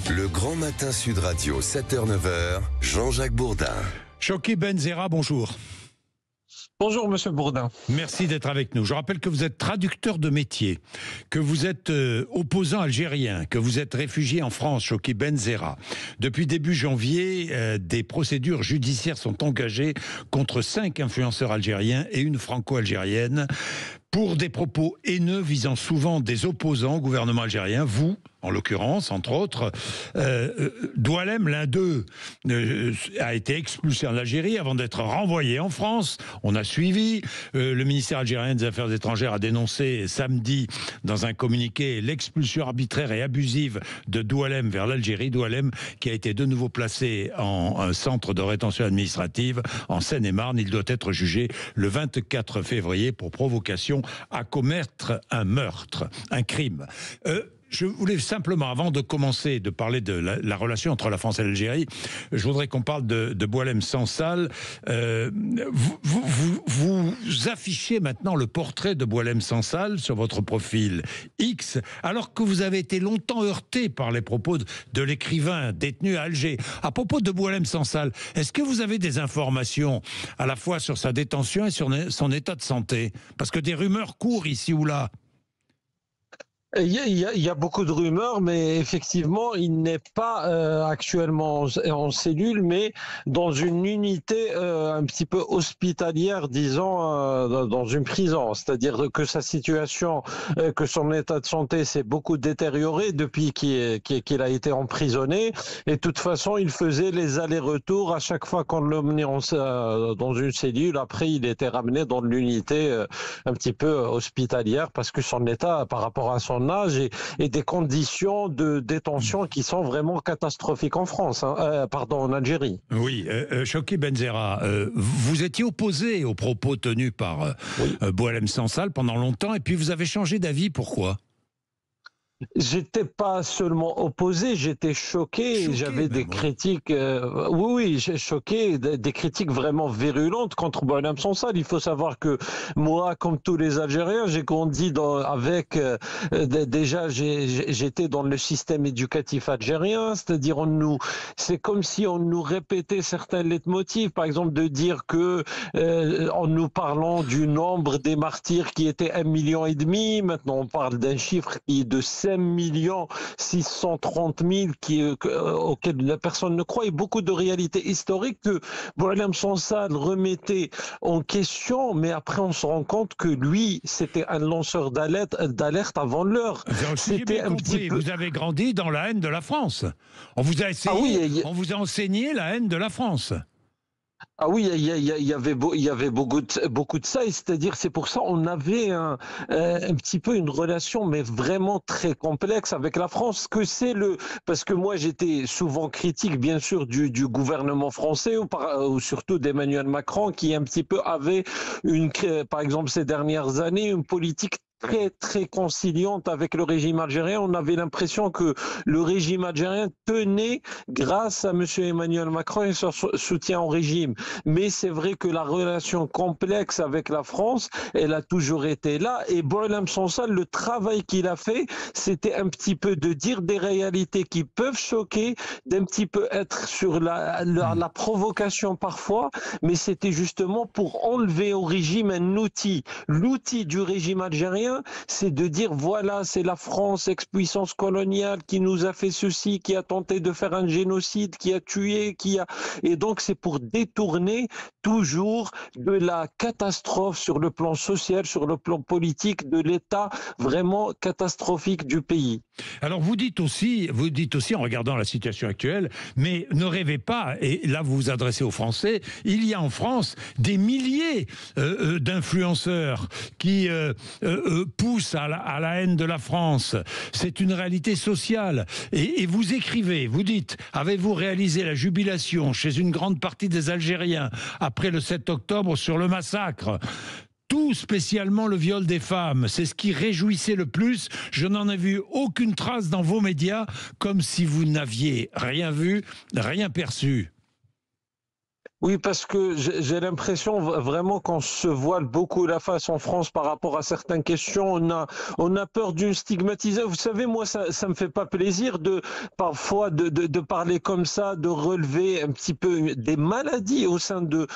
Le Grand Matin Sud Radio, 7h-9h, Jean-Jacques Bourdin. Chokhi Benzerra, bonjour. Bonjour Monsieur Bourdin. Merci d'être avec nous. Je rappelle que vous êtes traducteur de métier, que vous êtes opposant algérien, que vous êtes réfugié en France, Chokhi Benzerra. Depuis début janvier, des procédures judiciaires sont engagées contre 5 influenceurs algériens et une franco-algérienne pour des propos haineux visant souvent des opposants au gouvernement algérien, vous, en l'occurrence, entre autres. Doualem, l'un d'eux, a été expulsé en Algérie avant d'être renvoyé en France. On a suivi. Le ministère algérien des Affaires étrangères a dénoncé samedi, dans un communiqué, l'expulsion arbitraire et abusive de Doualem vers l'Algérie. Doualem qui a été de nouveau placé en centre de rétention administrative en Seine-et-Marne. Il doit être jugé le 24 février pour provocation à commettre un meurtre, un crime. Je voulais simplement, avant de commencer de parler de la relation entre la France et l'Algérie, je voudrais qu'on parle de Boualem Sansal. Vous affichez maintenant le portrait de Boualem Sansal sur votre profil X, alors que vous avez été longtemps heurté par les propos de l'écrivain détenu à Alger. À propos de Boualem Sansal, est-ce que vous avez des informations à la fois sur sa détention et sur son état de santé? Parce que des rumeurs courent ici ou là. Il y a beaucoup de rumeurs, mais effectivement, il n'est pas actuellement en cellule, mais dans une unité un petit peu hospitalière, disons, dans une prison. C'est-à-dire que sa situation, que son état de santé s'est beaucoup détérioré depuis qu'il a été emprisonné. Et de toute façon, il faisait les allers-retours à chaque fois qu'on l'emmenait dans une cellule. Après, il était ramené dans l'unité un petit peu hospitalière parce que son état, par rapport à son âge et des conditions de détention qui sont vraiment catastrophiques en France, en Algérie. Oui, Chokhi Benzerra, vous étiez opposé aux propos tenus par Boualem Sansal pendant longtemps, et puis vous avez changé d'avis, pourquoi ? J'étais pas seulement opposé, j'étais choqué. J'avais des critiques, j'ai choqué, des critiques vraiment virulentes contre Boualem Sansal. Il faut savoir que moi, comme tous les Algériens, j'ai grandi déjà j'étais dans le système éducatif algérien, c'est-à-dire c'est comme si on nous répétait certains leitmotifs, par exemple de dire que en nous parlant du nombre des martyrs qui était 1,5 million, maintenant on parle d'un chiffre qui est de 5 630 000 auxquels la personne ne croit, et beaucoup de réalités historiques que Boualem Sansal remettait en question, mais après on se rend compte que lui, c'était un lanceur d'alerte avant l'heure. C'était un petit peu... Vous avez grandi dans la haine de la France. On vous a on vous a enseigné la haine de la France. Ah oui, il y avait beaucoup de ça, et c'est-à-dire c'est pour ça on avait un petit peu une relation, mais vraiment très complexe avec la France. Parce que moi j'étais souvent critique, bien sûr, du gouvernement français ou surtout d'Emmanuel Macron, qui un petit peu avait par exemple ces dernières années, une politique très très conciliante avec le régime algérien. On avait l'impression que le régime algérien tenait grâce à monsieur Emmanuel Macron et son soutien au régime. Mais c'est vrai que la relation complexe avec la France, elle a toujours été là. Et Boualem Sansal, le travail qu'il a fait, c'était un petit peu de dire des réalités qui peuvent choquer, d'un petit peu être sur la provocation parfois, mais c'était justement pour enlever au régime un outil. L'outil du régime algérien, c'est de dire voilà, c'est la France, ex-puissance coloniale, qui nous a fait ceci, qui a tenté de faire un génocide, qui a tué, et donc c'est pour détourner toujours de la catastrophe sur le plan social, sur le plan politique, de l'état vraiment catastrophique du pays. Alors vous dites aussi en regardant la situation actuelle, mais ne rêvez pas, et là vous vous adressez aux Français, il y a en France des milliers d'influenceurs qui poussent à la haine de la France. C'est une réalité sociale. Et vous écrivez, vous dites, avez-vous réalisé la jubilation chez une grande partie des Algériens après le 7 octobre sur le massacre ? Tout spécialement le viol des femmes, c'est ce qui réjouissait le plus. Je n'en ai vu aucune trace dans vos médias, comme si vous n'aviez rien vu, rien perçu. Oui, parce que j'ai l'impression vraiment qu'on se voile beaucoup la face en France par rapport à certaines questions. On a peur d'une stigmatisation. Vous savez, moi, ça me fait pas plaisir de parfois de parler comme ça, de relever un petit peu des maladies au sein de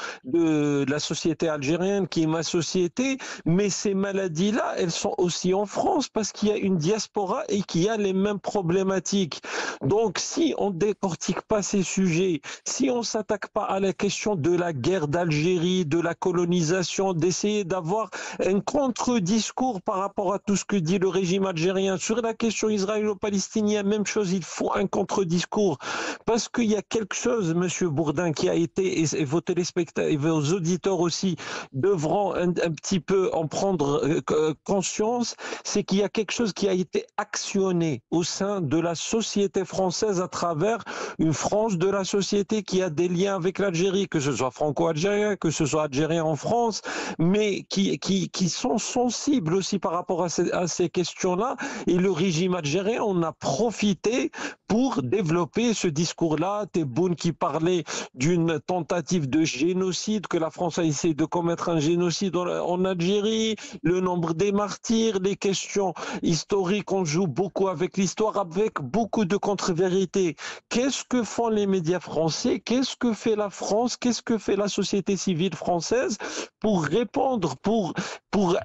la société algérienne, qui est ma société. Mais ces maladies-là, elles sont aussi en France parce qu'il y a une diaspora et qu'il y a les mêmes problématiques. Donc, si on décortique pas ces sujets, si on s'attaque pas à la question de la guerre d'Algérie, de la colonisation, d'essayer d'avoir un contre-discours par rapport à tout ce que dit le régime algérien. Sur la question israélo-palestinienne, même chose, il faut un contre-discours. Parce qu'il y a quelque chose, Monsieur Bourdin, qui a été, et vos téléspectateurs et vos auditeurs aussi, devront un petit peu en prendre conscience, c'est qu'il y a quelque chose qui a été actionné au sein de la société française à travers une frange de la société qui a des liens avec l'Algérie, que ce soit franco-algérien, que ce soit algérien en France, mais qui sont sensibles aussi par rapport à ces questions-là. Et le régime algérien en a profité pour développer ce discours-là. Tebboune qui parlait d'une tentative de génocide, que la France a essayé de commettre un génocide en Algérie, le nombre des martyrs, les questions historiques, on joue beaucoup avec l'histoire, avec beaucoup de contre-vérités. Qu'est-ce que font les médias français? Qu'est-ce que fait la France? Qu'est-ce que fait la société civile française pour répondre, pour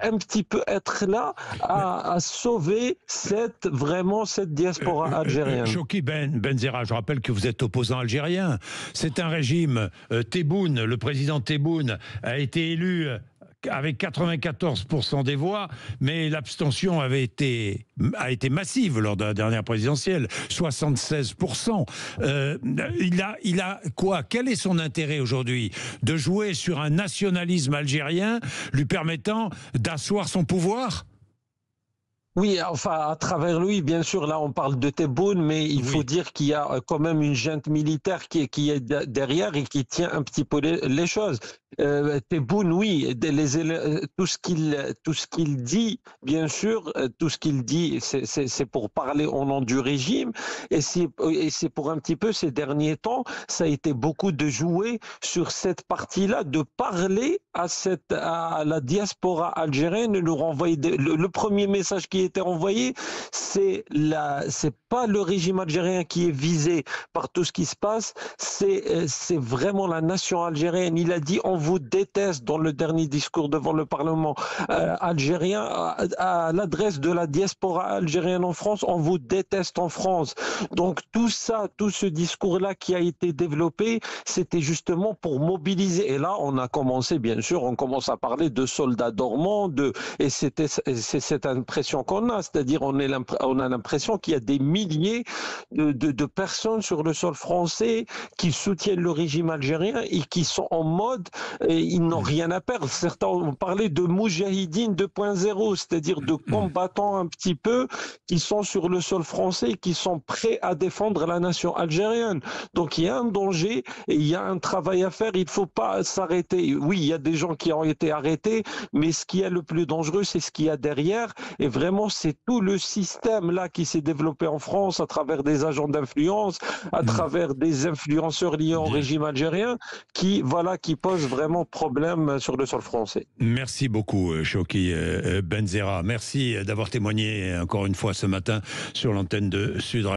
un petit peu être là à sauver vraiment cette diaspora algérienne? Chokri Benzerra, je rappelle que vous êtes opposant algérien. C'est un régime, Tebboune, le président Tebboune a été élu avec 94% des voix, mais l'abstention a été massive lors de la dernière présidentielle, 76%. Il a quoi? Quel est son intérêt aujourd'hui? De jouer sur un nationalisme algérien lui permettant d'asseoir son pouvoir? Oui, enfin, à travers lui, bien sûr, là, on parle de Tebboune, mais il faut dire qu'il y a quand même une junte militaire qui est derrière et qui tient un petit peu les choses. Tebboune, oui, tout ce qu'il dit, bien sûr, tout ce qu'il dit, c'est pour parler au nom du régime, et c'est pour un petit peu ces derniers temps, ça a été beaucoup de jouer sur cette partie-là, de parler à la diaspora algérienne, de leur envoyer le premier message qui était envoyé, c'est pas le régime algérien qui est visé par tout ce qui se passe, c'est vraiment la nation algérienne. Il a dit on vous déteste dans le dernier discours devant le Parlement algérien à l'adresse de la diaspora algérienne en France, on vous déteste en France. Donc tout ça, tout ce discours-là qui a été développé, c'était justement pour mobiliser. Et là, on a commencé, bien sûr, on commence à parler de soldats dormants, et c'est cette impression qu'on a, c'est-à-dire on a l'impression qu'il y a des milliers de personnes sur le sol français qui soutiennent le régime algérien et qui sont en mode, et ils n'ont rien à perdre. Certains ont parlé de Moujahidine 2.0, c'est-à-dire de combattants un petit peu qui sont sur le sol français et qui sont prêts à défendre la nation algérienne. Donc il y a un danger et il y a un travail à faire. Il ne faut pas s'arrêter. Oui, il y a des gens qui ont été arrêtés, mais ce qui est le plus dangereux, c'est ce qu'il y a derrière. Et vraiment, c'est tout le système là qui s'est développé en France à travers des agents d'influence, à travers des influenceurs liés au régime algérien, qui posent vraiment problème sur le sol français. Merci beaucoup, Chokri Benzerra. Merci d'avoir témoigné encore une fois ce matin sur l'antenne de Sud Radio.